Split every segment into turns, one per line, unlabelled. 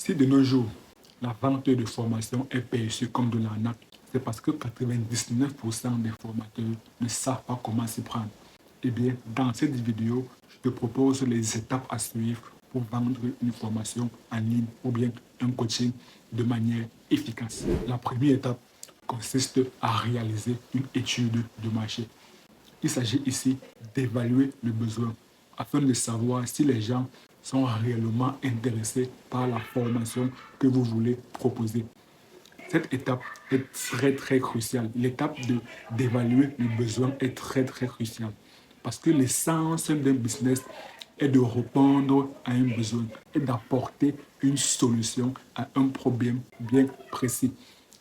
Si de nos jours, la vente de formation est perçue comme de l'arnaque, c'est parce que 99% des formateurs ne savent pas comment s'y prendre. Eh bien, dans cette vidéo, je te propose les étapes à suivre pour vendre une formation en ligne ou bien un coaching de manière efficace. La première étape consiste à réaliser une étude de marché. Il s'agit ici d'évaluer le besoin afin de savoir si les gens sont réellement intéressés par la formation que vous voulez proposer. Cette étape est très cruciale. L'étape d'évaluer le besoin est très cruciale parce que l'essence d'un business est de répondre à un besoin et d'apporter une solution à un problème bien précis.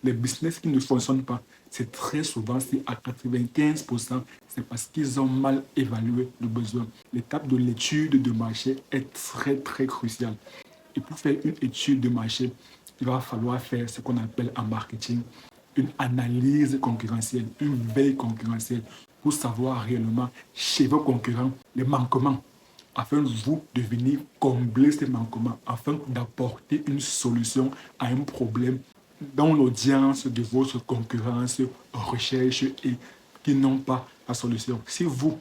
Les business qui ne fonctionnent pas, c'est très souvent, c'est à 95%, c'est parce qu'ils ont mal évalué le besoin. L'étape de l'étude de marché est très cruciale. Et pour faire une étude de marché, il va falloir faire ce qu'on appelle en marketing une analyse concurrentielle, une veille concurrentielle pour savoir réellement chez vos concurrents les manquements afin vous de venir combler ces manquements, afin d'apporter une solution à un problème dont l'audience de votre concurrence recherche et qui n'ont pas la solution. Si vous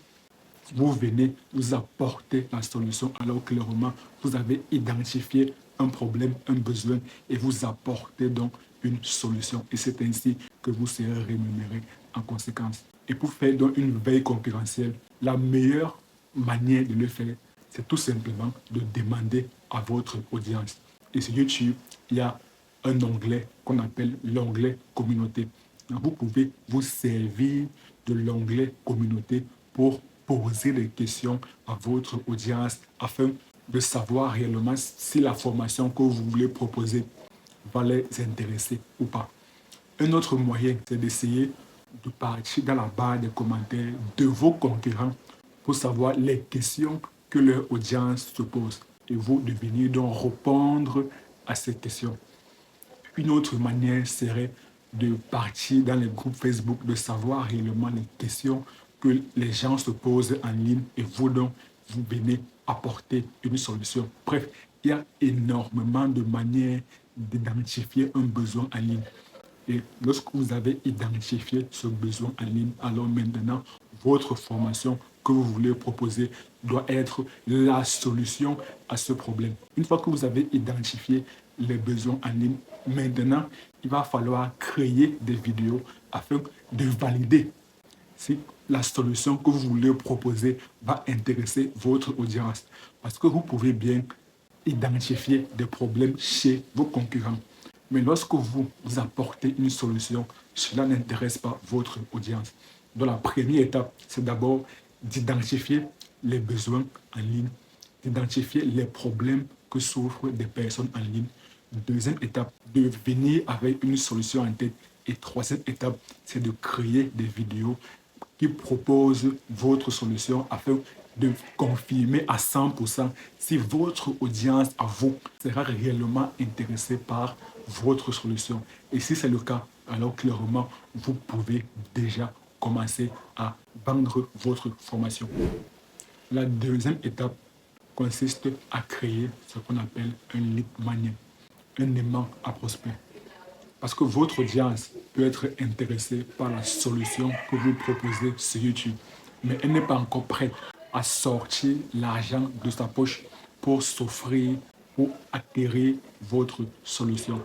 venez vous apporter la solution alors clairement vous avez identifié un problème, un besoin et vous apportez donc une solution. Et c'est ainsi que vous serez rémunéré en conséquence. Et pour faire donc une veille concurrentielle, la meilleure manière de le faire, c'est tout simplement de demander à votre audience. Et sur YouTube, il y a un onglet qu'on appelle l'onglet communauté. Donc, vous pouvez vous servir de l'onglet communauté pour poser des questions à votre audience afin de savoir réellement si la formation que vous voulez proposer va les intéresser ou pas. Un autre moyen, c'est d'essayer de partir dans la barre des commentaires de vos concurrents pour savoir les questions que leur audience se pose et vous de venir donc répondre à ces questions. Une autre manière serait de partir dans les groupes Facebook, de savoir réellement les questions que les gens se posent en ligne et vous donc, vous venez apporter une solution. Bref, il y a énormément de manières d'identifier un besoin en ligne. Et lorsque vous avez identifié ce besoin en ligne, alors maintenant, votre formation que vous voulez proposer doit être la solution à ce problème. Une fois que vous avez identifié les besoins en ligne, maintenant, il va falloir créer des vidéos afin de valider si la solution que vous voulez proposer va intéresser votre audience. Parce que vous pouvez bien identifier des problèmes chez vos concurrents. Mais lorsque vous apportez une solution, cela n'intéresse pas votre audience. Donc la première étape, c'est d'abord d'identifier les besoins en ligne, d'identifier les problèmes que souffrent des personnes en ligne. Deuxième étape, de venir avec une solution en tête. Et troisième étape, c'est de créer des vidéos qui proposent votre solution afin de confirmer à 100% si votre audience à vous sera réellement intéressée par votre solution. Et si c'est le cas, alors clairement, vous pouvez déjà commencer à vendre votre formation. La deuxième étape consiste à créer ce qu'on appelle un lead magnet, un aimant à prospect. Parce que votre audience peut être intéressée par la solution que vous proposez sur YouTube, mais elle n'est pas encore prête à sortir l'argent de sa poche pour s'offrir, pour acquérir votre solution.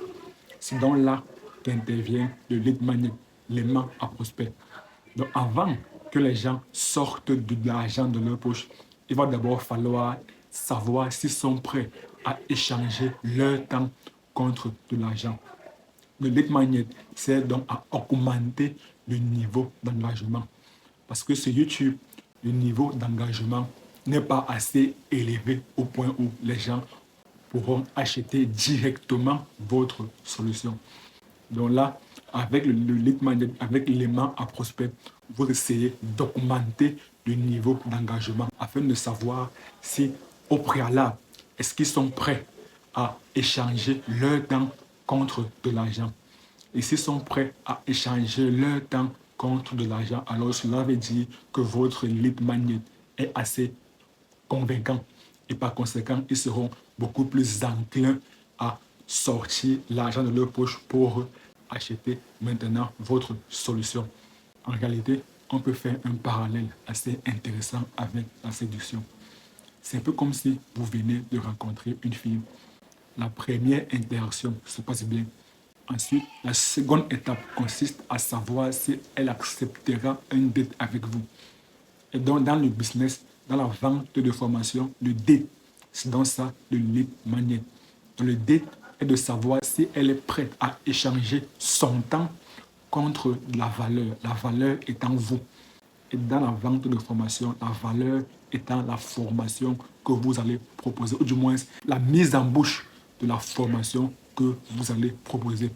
C'est donc là qu'intervient le lead magnet, l'aimant à prospect. Donc avant que les gens sortent de l'argent de leur poche, il va d'abord falloir savoir s'ils sont prêts à échanger leur temps contre de l'argent. Le lead magnet sert donc à augmenter le niveau d'engagement. Parce que sur YouTube, le niveau d'engagement n'est pas assez élevé au point où les gens pourront acheter directement votre solution. Donc là, avec le lead magnet, avec l'aimant à prospect, vous essayez d'augmenter le niveau d'engagement afin de savoir si au préalable, est-ce qu'ils sont prêts à échanger leur temps contre de l'argent. Et s'ils sont prêts à échanger leur temps contre de l'argent, alors cela veut dire que votre lead magnet est assez convaincant. Et par conséquent, ils seront beaucoup plus enclins à sortir l'argent de leur poche pour acheter maintenant votre solution. En réalité, on peut faire un parallèle assez intéressant avec la séduction. C'est un peu comme si vous venez de rencontrer une fille. La première interaction se passe bien. Ensuite, la seconde étape consiste à savoir si elle acceptera un date avec vous. Et donc, dans le business, dans la vente de formation, le date, c'est dans ça le lead magnet. Donc, le date est de savoir si elle est prête à échanger son temps contre la valeur étant vous. Et dans la vente de formation, la valeur étant la formation que vous allez proposer, ou du moins la mise en bouche de la formation que vous allez proposer.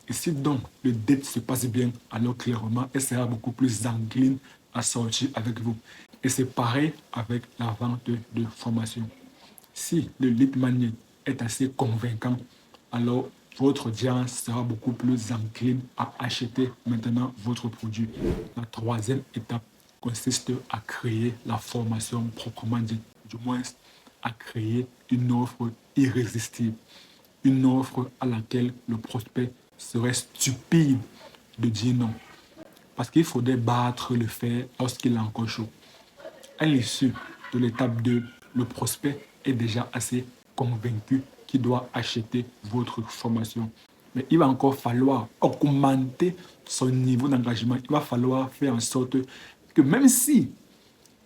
Et si donc le date se passe bien, alors clairement, elle sera beaucoup plus encline à sortir avec vous. Et c'est pareil avec la vente de formation. Si le lead magnet est assez convaincant, alors votre audience sera beaucoup plus encline à acheter maintenant votre produit. La troisième étape consiste à créer la formation proprement dite, du moins à créer une offre irrésistible, une offre à laquelle le prospect serait stupide de dire non. Parce qu'il faudrait battre le fer lorsqu'il est encore chaud. À l'issue de l'étape 2, le prospect est déjà assez convaincu qu'il doit acheter votre formation. Mais il va encore falloir augmenter son niveau d'engagement. Il va falloir faire en sorte que même si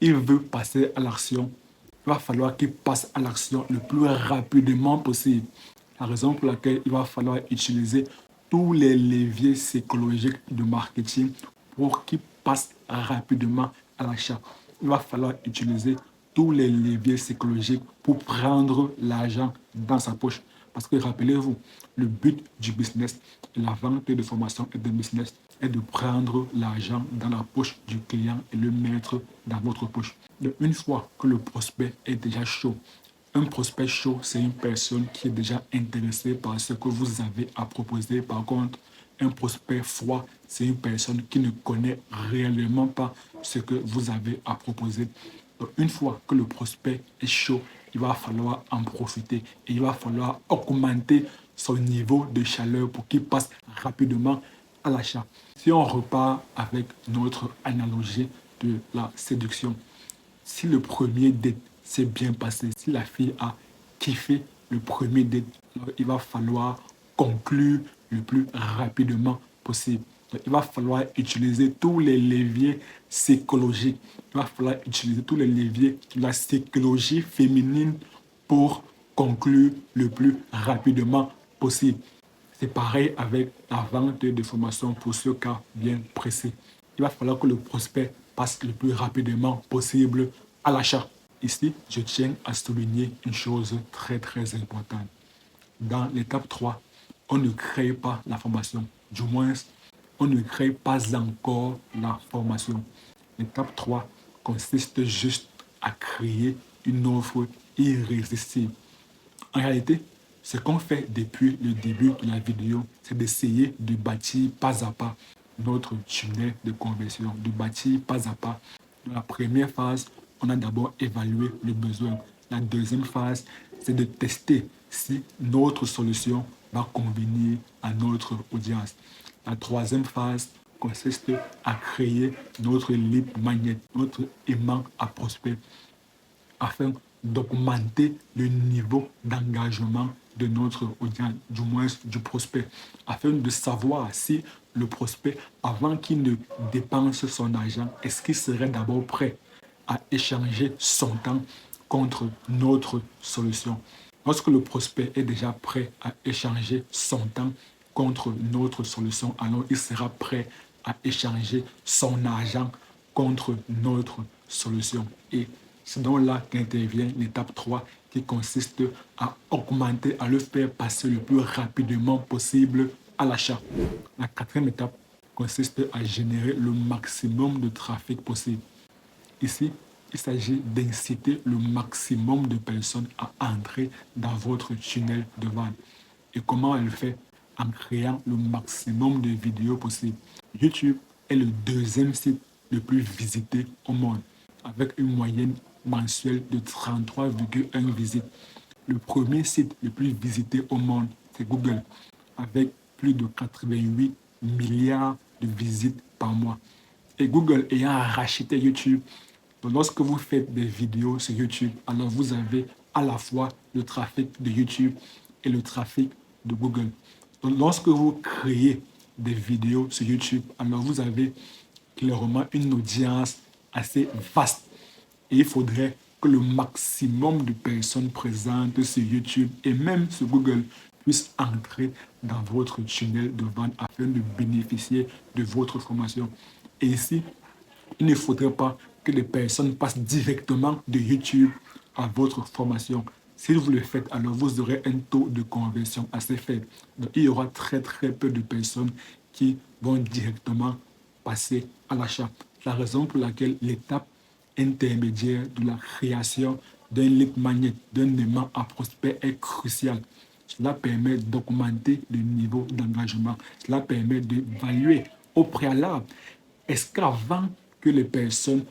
il veut passer à l'action, il va falloir qu'il passe à l'action le plus rapidement possible. La raison pour laquelle il va falloir utiliser tous les leviers psychologiques de marketing pour qu'il passe rapidement à l'achat. Il va falloir utiliser tous les leviers psychologiques pour prendre l'argent dans sa poche. Parce que rappelez-vous, le but du business, la vente de formation et de business, est de prendre l'argent dans la poche du client et le mettre dans votre poche. Donc, une fois que le prospect est déjà chaud, un prospect chaud, c'est une personne qui est déjà intéressée par ce que vous avez à proposer. Par contre, un prospect froid, c'est une personne qui ne connaît réellement pas ce que vous avez à proposer. Donc, une fois que le prospect est chaud, il va falloir en profiter et il va falloir augmenter son niveau de chaleur pour qu'il passe rapidement à l'achat. Si on repart avec notre analogie de la séduction, si le premier date s'est bien passé, si la fille a kiffé le premier date, alors il va falloir conclure le plus rapidement possible. Donc, il va falloir utiliser tous les leviers psychologiques. Il va falloir utiliser tous les leviers de la psychologie féminine pour conclure le plus rapidement possible. C'est pareil avec la vente de formation pour ce cas bien précis. Il va falloir que le prospect passe le plus rapidement possible à l'achat. Ici, je tiens à souligner une chose très très importante. Dans l'étape 3, on ne crée pas la formation. Du moins, on ne crée pas encore la formation. L'étape 3 consiste juste à créer une offre irrésistible. En réalité, ce qu'on fait depuis le début de la vidéo, c'est d'essayer de bâtir pas à pas notre tunnel de conversion, de bâtir pas à pas. Dans la première phase, on a d'abord évalué le besoin. La deuxième phase, c'est de tester si notre solution va convenir à notre audience. La troisième phase consiste à créer notre lead magnet, notre aimant à prospect, afin d'augmenter le niveau d'engagement de notre audience, du moins du prospect, afin de savoir si le prospect, avant qu'il ne dépense son argent, est-ce qu'il serait d'abord prêt à échanger son temps contre notre solution. Lorsque le prospect est déjà prêt à échanger son temps contre notre solution, alors il sera prêt à échanger son argent contre notre solution. Et c'est donc là qu'intervient l'étape 3 qui consiste à augmenter, à le faire passer le plus rapidement possible à l'achat. La quatrième étape consiste à générer le maximum de trafic possible. Ici, il s'agit d'inciter le maximum de personnes à entrer dans votre tunnel de vente. Et comment elle fait? En créant le maximum de vidéos possibles. YouTube est le deuxième site le plus visité au monde, avec une moyenne mensuelle de 33,1 visites. Le premier site le plus visité au monde, c'est Google, avec plus de 88 milliards de visites par mois. Et Google ayant racheté YouTube, donc lorsque vous faites des vidéos sur YouTube, alors vous avez à la fois le trafic de YouTube et le trafic de Google. Donc lorsque vous créez des vidéos sur YouTube, alors vous avez clairement une audience assez vaste. Et il faudrait que le maximum de personnes présentes sur YouTube et même sur Google puissent entrer dans votre tunnel de vente afin de bénéficier de votre formation. Et ici, il ne faudrait pas que les personnes passent directement de YouTube à votre formation. Si vous le faites, alors vous aurez un taux de conversion assez faible. Donc, il y aura très peu de personnes qui vont directement passer à l'achat. C'est la raison pour laquelle l'étape intermédiaire de la création d'un lead magnet, d'un aimant à prospect est cruciale. Cela permet d'augmenter le niveau d'engagement. Cela permet d'évaluer au préalable. Est-ce qu'avant que les personnes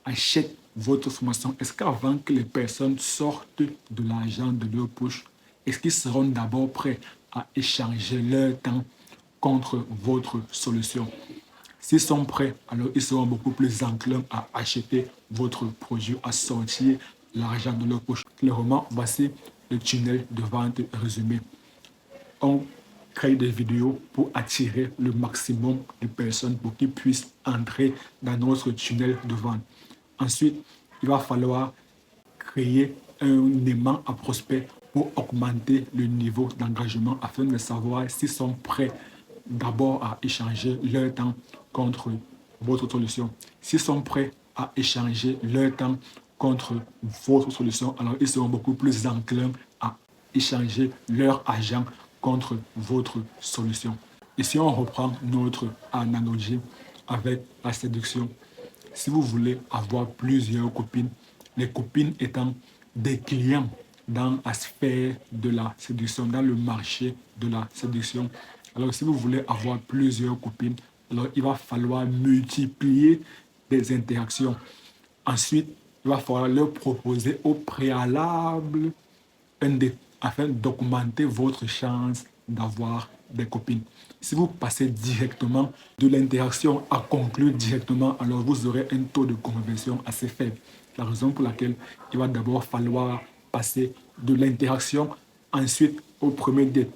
achètent votre formation, est-ce qu'avant que les personnes sortent de l'argent de leur poche, est-ce qu'ils seront d'abord prêts à échanger leur temps contre votre solution? S'ils sont prêts, alors ils seront beaucoup plus enclins à acheter votre produit, à sortir l'argent de leur poche. Clairement, voici le tunnel de vente résumé. On crée des vidéos pour attirer le maximum de personnes pour qu'ils puissent entrer dans notre tunnel de vente. Ensuite, il va falloir créer un aimant à prospect pour augmenter le niveau d'engagement afin de savoir s'ils sont prêts d'abord à échanger leur temps contre votre solution. S'ils sont prêts à échanger leur temps contre votre solution, alors ils seront beaucoup plus enclins à échanger leur argent contre votre solution. Et si on reprend notre analogie avec la séduction, si vous voulez avoir plusieurs copines, les copines étant des clients dans la sphère de la séduction, dans le marché de la séduction, alors si vous voulez avoir plusieurs copines, alors il va falloir multiplier des interactions. Ensuite, il va falloir leur proposer au préalable un date afin d'augmenter votre chance d'avoir des copines. Si vous passez directement de l'interaction à conclure directement, alors vous aurez un taux de conversion assez faible. La raison pour laquelle il va d'abord falloir passer de l'interaction ensuite au premier date.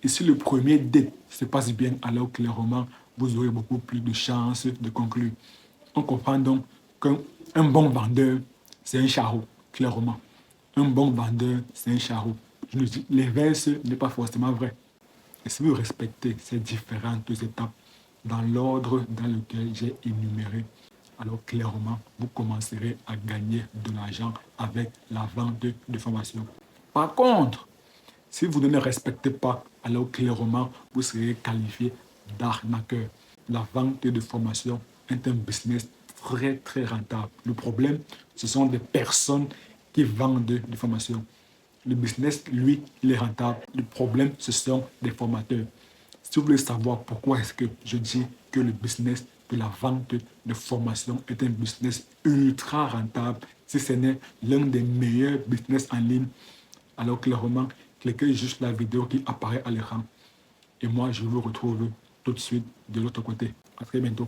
Et si le premier date se passe bien, alors clairement, vous aurez beaucoup plus de chances de conclure. On comprend donc qu'un bon vendeur, c'est un charreau, clairement. Un bon vendeur, c'est un charreau. L'inverse n'est pas forcément vrai. Et si vous respectez ces différentes étapes dans l'ordre dans lequel j'ai énuméré, alors clairement, vous commencerez à gagner de l'argent avec la vente de formation. Par contre, si vous ne les respectez pas, alors clairement, vous serez qualifié d'arnaqueur. La vente de formation est un business très rentable. Le problème, ce sont des personnes qui vendent des formations. Le business, lui, il est rentable. Le problème, ce sont des formateurs. Si vous voulez savoir pourquoi est-ce que je dis que le business de la vente de formation est un business ultra rentable, si ce n'est l'un des meilleurs business en ligne, alors clairement, cliquez juste la vidéo qui apparaît à l'écran. Et moi, je vous retrouve tout de suite de l'autre côté. À très bientôt.